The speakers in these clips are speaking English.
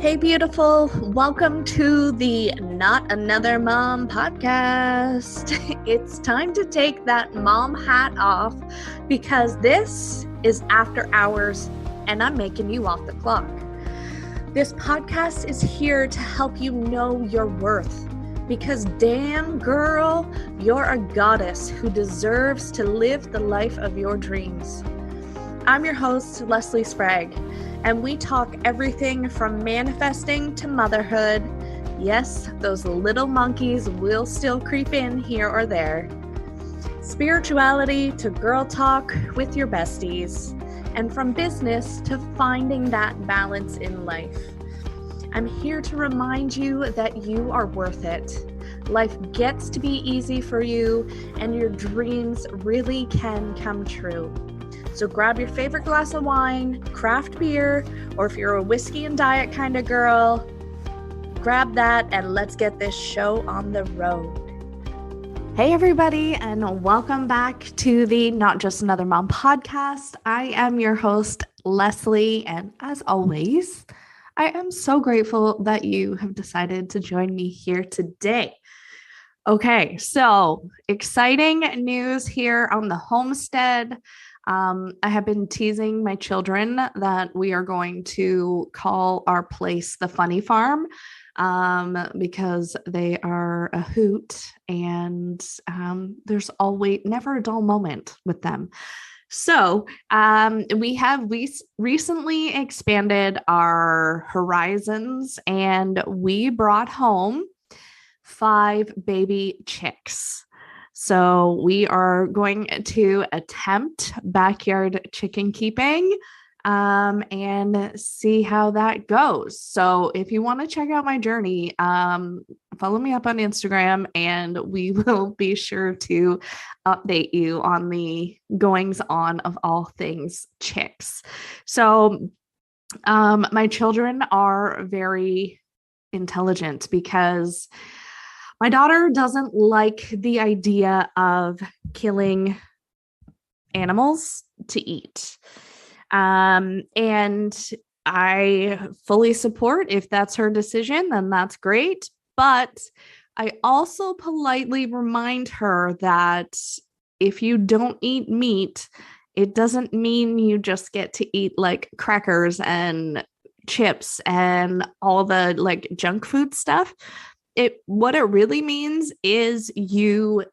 Hey, beautiful. Welcome to the Not Another Mom podcast. It's time to take that mom hat off because this is after hours and I'm making you off the clock. This podcast is here to help you know your worth because damn girl, you're a goddess who deserves to live the life of your dreams. I'm your host, Leslie Sprague, and we talk everything from manifesting to motherhood. Yes, those little monkeys will still creep in here or there. Spirituality to girl talk with your besties, and from business to finding that balance in life. I'm here to remind you that you are worth it. Life gets to be easy for you, and your dreams really can come true. So grab your favorite glass of wine, craft beer, or if you're a whiskey and diet kind of girl, grab that and let's get this show on the road. Hey everybody, and welcome back to the Not Just Another Mom podcast. I am your host, Leslie, and as always, I am so grateful that you have decided to join me here today. Okay, so exciting news here on the homestead. I have been teasing my children that we are going to call our place the Funny Farm because they are a hoot and there's always never a dull moment with them. So we have recently expanded our horizons and we brought home 5 baby chicks. So we are going to attempt backyard chicken keeping and see how that goes. So if you want to check out my journey, follow me up on Instagram and we will be sure to update you on the goings on of all things chicks. So my children are very intelligent because my daughter doesn't like the idea of killing animals to eat. And I fully support if that's her decision, then that's great. But I also politely remind her that if you don't eat meat, it doesn't mean you just get to eat like crackers and chips and all the like junk food stuff. What it really means is you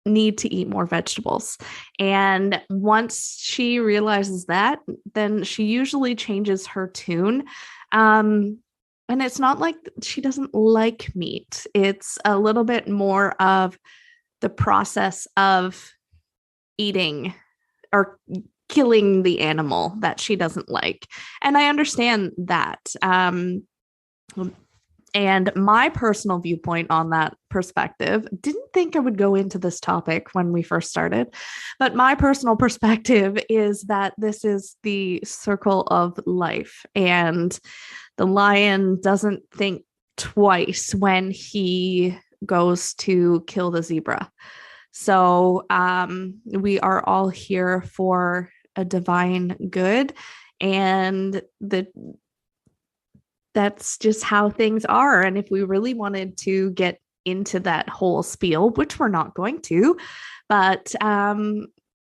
need to eat more vegetables. And once she realizes that, then she usually changes her tune. And it's not like she doesn't like meat. It's a little bit more of the process of eating or killing the animal that she doesn't like. And I understand that. And my personal viewpoint on that perspective, didn't think I would go into this topic when we first started, but my personal perspective is that this is the circle of life and the lion doesn't think twice when he goes to kill the zebra. So we are all here for a divine good, and that's just how things are. And if we really wanted to get into that whole spiel, which we're not going to, but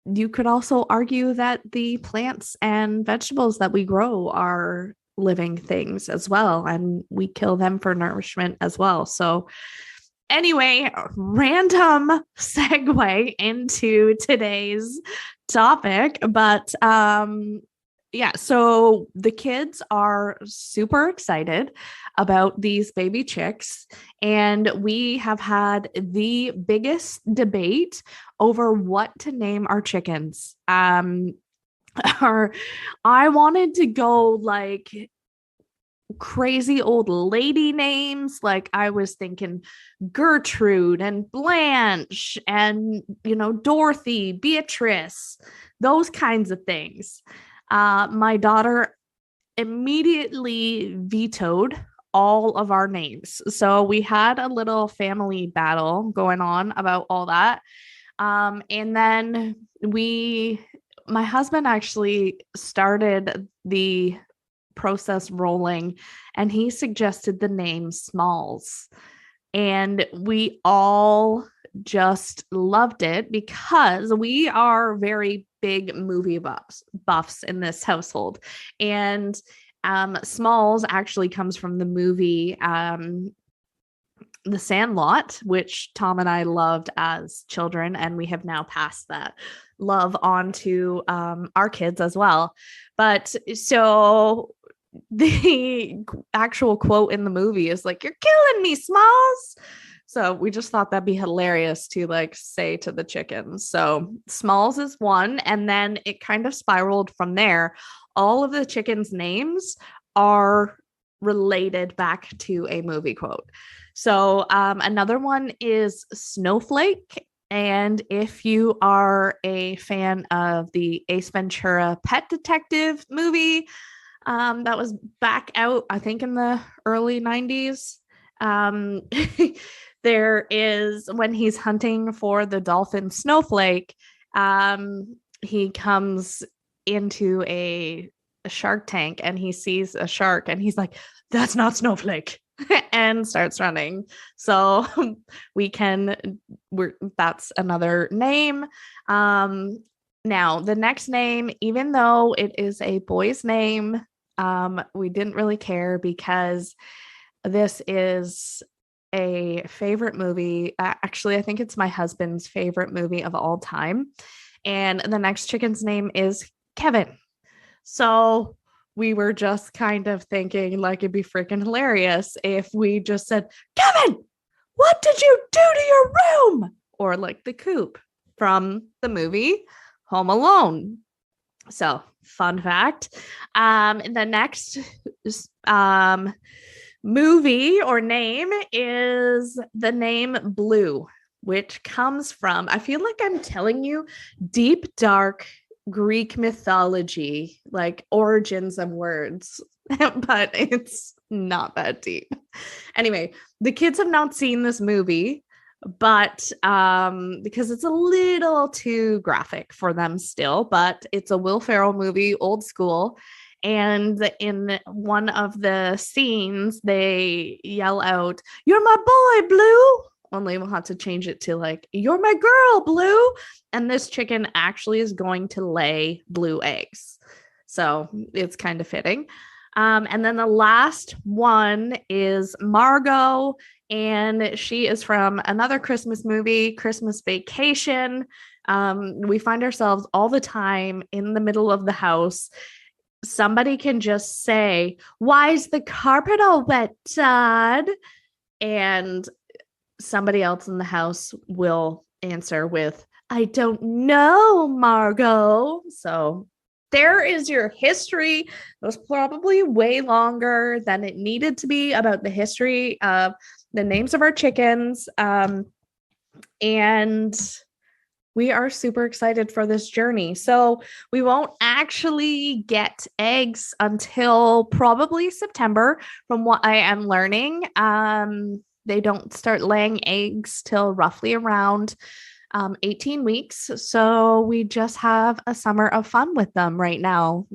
you could also argue that the plants and vegetables that we grow are living things as well, and we kill them for nourishment as well. So anyway, random segue into today's topic, but yeah, so the kids are super excited about these baby chicks, and we have had the biggest debate over what to name our chickens. I wanted to go like crazy old lady names. Like I was thinking Gertrude and Blanche and, Dorothy, Beatrice, those kinds of things. My daughter immediately vetoed all of our names. So we had a little family battle going on about all that. And then my husband actually started the process rolling, and he suggested the name Smalls. And we all just loved it because we are very big movie buffs in this household. And Smalls actually comes from the movie The Sandlot, which Tom and I loved as children, and we have now passed that love on to our kids as well. But so the actual quote in the movie is like, "You're killing me, Smalls." So we just thought that'd be hilarious to like say to the chickens. So Smalls is one, and then it kind of spiraled from there. All of the chickens' names are related back to a movie quote. So another one is Snowflake. And if you are a fan of the Ace Ventura Pet Detective movie, that was back out, I think, in the early 90s. There is when he's hunting for the dolphin Snowflake, he comes into a shark tank and he sees a shark and he's like, "That's not Snowflake," and starts running. So that's another name. Now the next name, even though it is a boy's name, we didn't really care because this is a favorite movie. Actually, I think it's my husband's favorite movie of all time. And the next chicken's name is Kevin. So we were just kind of thinking like it'd be freaking hilarious if we just said, "Kevin, what did you do to your room?" Or like the coop from the movie Home Alone. So fun fact. The next movie or name is the name Blue, which comes from, I feel like I'm telling you, deep, dark Greek mythology, like origins of words, but it's not that deep. Anyway, the kids have not seen this movie, but because it's a little too graphic for them still, but it's a Will Ferrell movie, old school. And in one of the scenes, they yell out, "You're my boy, Blue." Only we'll have to change it to like, "You're my girl, Blue." And this chicken actually is going to lay blue eggs. So it's kind of fitting. And then the last one is Margot, and she is from another Christmas movie, Christmas Vacation. We find ourselves all the time in the middle of the house. Somebody can just say, "Why is the carpet all wet, Dad?" And somebody else in the house will answer with, "I don't know, Margot." So there is your history. It was probably way longer than it needed to be about the history of the names of our chickens. And we are super excited for this journey. So we won't actually get eggs until probably September, from what I am learning. They don't start laying eggs till roughly around 18 weeks. So we just have a summer of fun with them right now.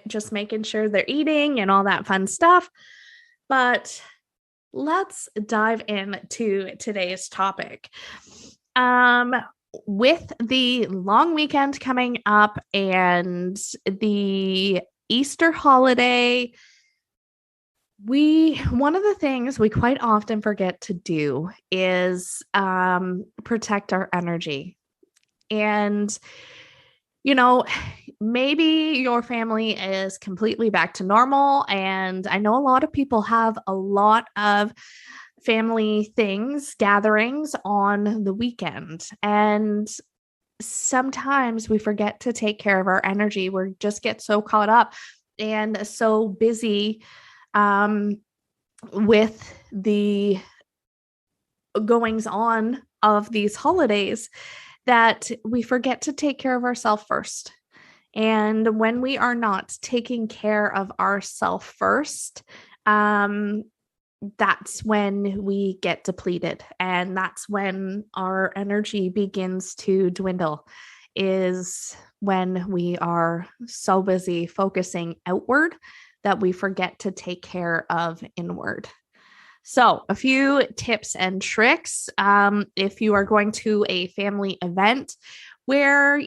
Just making sure they're eating and all that fun stuff. But let's dive into today's topic. With the long weekend coming up and the Easter holiday, one of the things we quite often forget to do is protect our energy. And, you know, maybe your family is completely back to normal. And I know a lot of people have a lot of family things, gatherings on the weekend. And sometimes we forget to take care of our energy. We just get so caught up and so busy with the goings on of these holidays that we forget to take care of ourselves first. And when we are not taking care of ourselves first, that's when we get depleted, and that's when our energy begins to dwindle. is when we are so busy focusing outward that we forget to take care of inward. So, a few tips and tricks. If you are going to a family event where,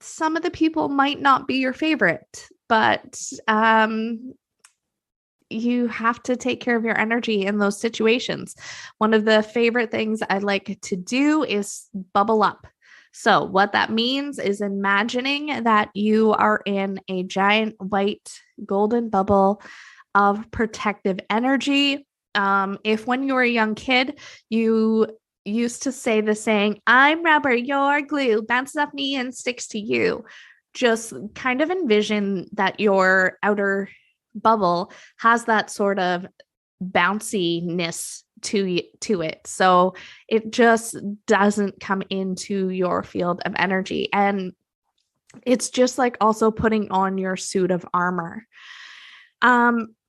some of the people might not be your favorite, but you have to take care of your energy in those situations. One of the favorite things I like to do is bubble up. So, what that means is imagining that you are in a giant white golden bubble of protective energy. If when you were a young kid, you used to say the saying, "I'm rubber, you're glue, bounces off me and sticks to you." Just kind of envision that your outer bubble has that sort of bounciness to it. So it just doesn't come into your field of energy. And it's just like also putting on your suit of armor.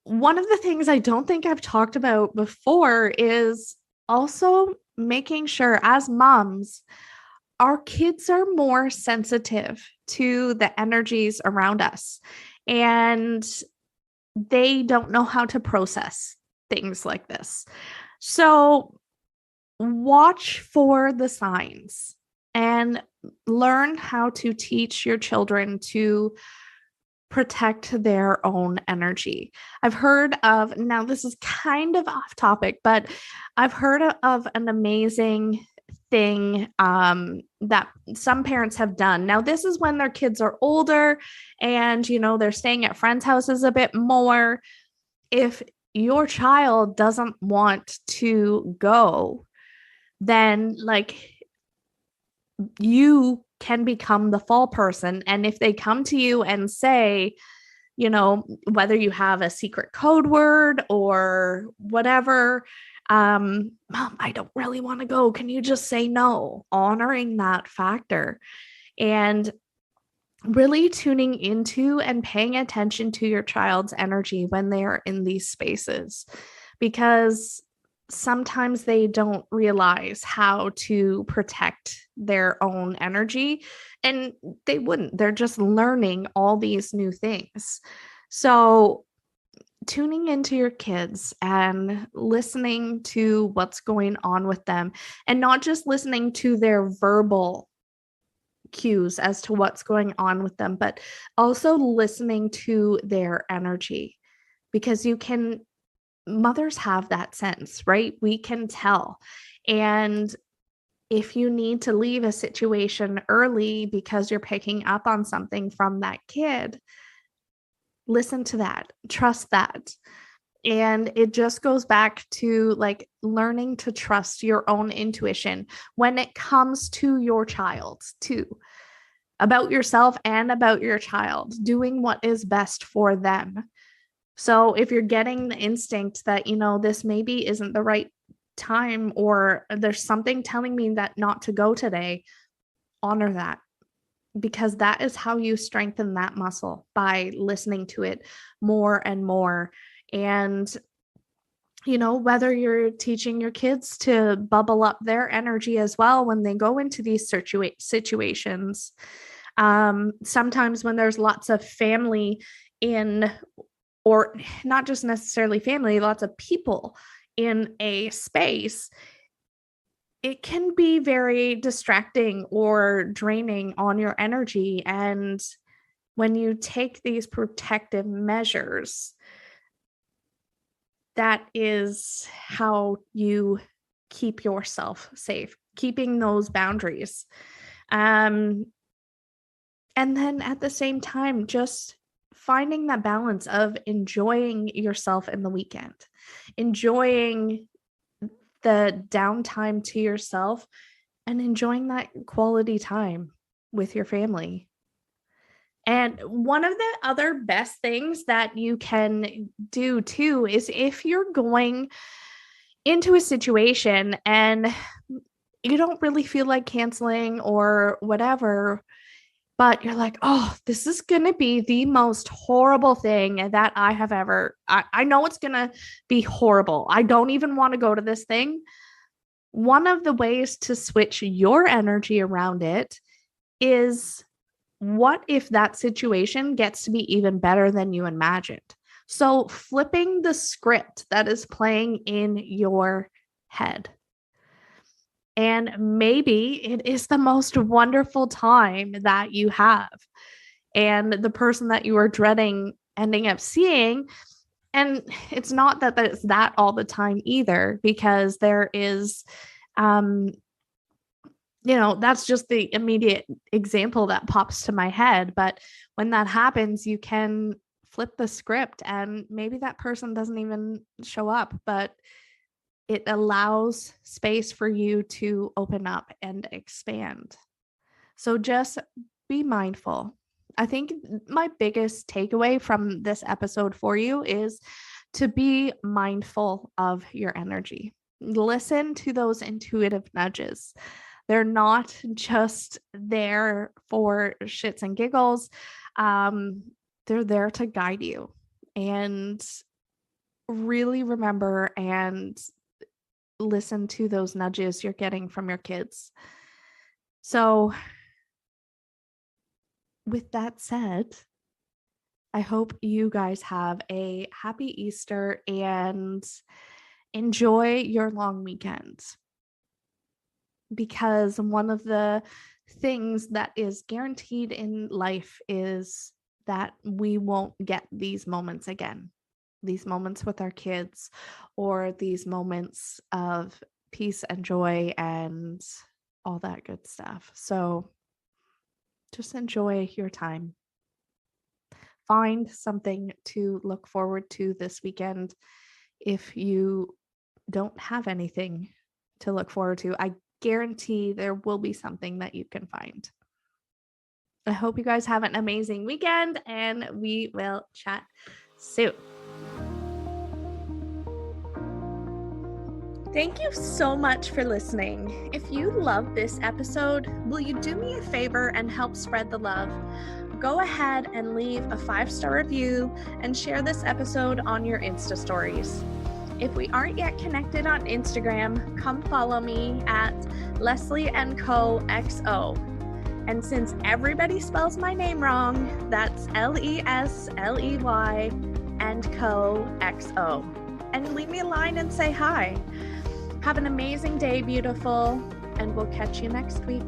One of the things I don't think I've talked about before is also making sure as moms, our kids are more sensitive to the energies around us, and they don't know how to process things like this. So watch for the signs and learn how to teach your children to protect their own energy. I've heard of, now this is kind of off topic, but I've heard of an amazing thing that some parents have done. Now, this is when their kids are older and, they're staying at friends' houses a bit more. If your child doesn't want to go, then you can become the fall person. And if they come to you and say, whether you have a secret code word or whatever, Mom, I don't really want to go. Can you just say no? Honoring that factor and really tuning into and paying attention to your child's energy when they are in these spaces, because sometimes they don't realize how to protect their own energy, and they wouldn't. They're just learning all these new things. So tuning into your kids and listening to what's going on with them, and not just listening to their verbal cues as to what's going on with them, but also listening to their energy, because mothers have that sense, right? We can tell. And if you need to leave a situation early because you're picking up on something from that kid, listen to that, trust that. And it just goes back to learning to trust your own intuition when it comes to your child too, about yourself and about your child, doing what is best for them. So if you're getting the instinct that, this maybe isn't the right time, or there's something telling me that not to go today, honor that, because that is how you strengthen that muscle, by listening to it more and more. And, whether you're teaching your kids to bubble up their energy as well when they go into these situations. Sometimes when there's lots of family in, or not just necessarily family, lots of people in a space, it can be very distracting or draining on your energy. And when you take these protective measures, that is how you keep yourself safe, keeping those boundaries. And then at the same time, just finding that balance of enjoying yourself in the weekend, enjoying the downtime to yourself, and enjoying that quality time with your family. And one of the other best things that you can do too is, if you're going into a situation and you don't really feel like canceling or whatever, but you're like, oh, this is going to be the most horrible thing that I have ever, I know it's going to be horrible. I don't even want to go to this thing. One of the ways to switch your energy around it is what if that situation gets to be even better than you imagined? So flipping the script that is playing in your head. And maybe it is the most wonderful time that you have. And the person that you are dreading ending up seeing, and it's not that it's that all the time either, because there is, that's just the immediate example that pops to my head. But when that happens, you can flip the script and maybe that person doesn't even show up, but it allows space for you to open up and expand. So just be mindful. I think my biggest takeaway from this episode for you is to be mindful of your energy. Listen to those intuitive nudges. They're not just there for shits and giggles. They're there to guide you. And really remember and listen to those nudges you're getting from your kids. So with that said, I hope you guys have a happy Easter and enjoy your long weekend. Because one of the things that is guaranteed in life is that we won't get these moments again. These moments with our kids, or these moments of peace and joy and all that good stuff. So just enjoy your time. Find something to look forward to this weekend. If you don't have anything to look forward to, I guarantee there will be something that you can find. I hope you guys have an amazing weekend, and we will chat soon. Thank you so much for listening. If you love this episode, will you do me a favor and help spread the love? Go ahead and leave a 5-star review and share this episode on your Insta stories. If we aren't yet connected on Instagram, come follow me at Leslie & Co XO. And since everybody spells my name wrong, that's Lesley & Co XO. And leave me a line and say hi. Have an amazing day, beautiful, and we'll catch you next week.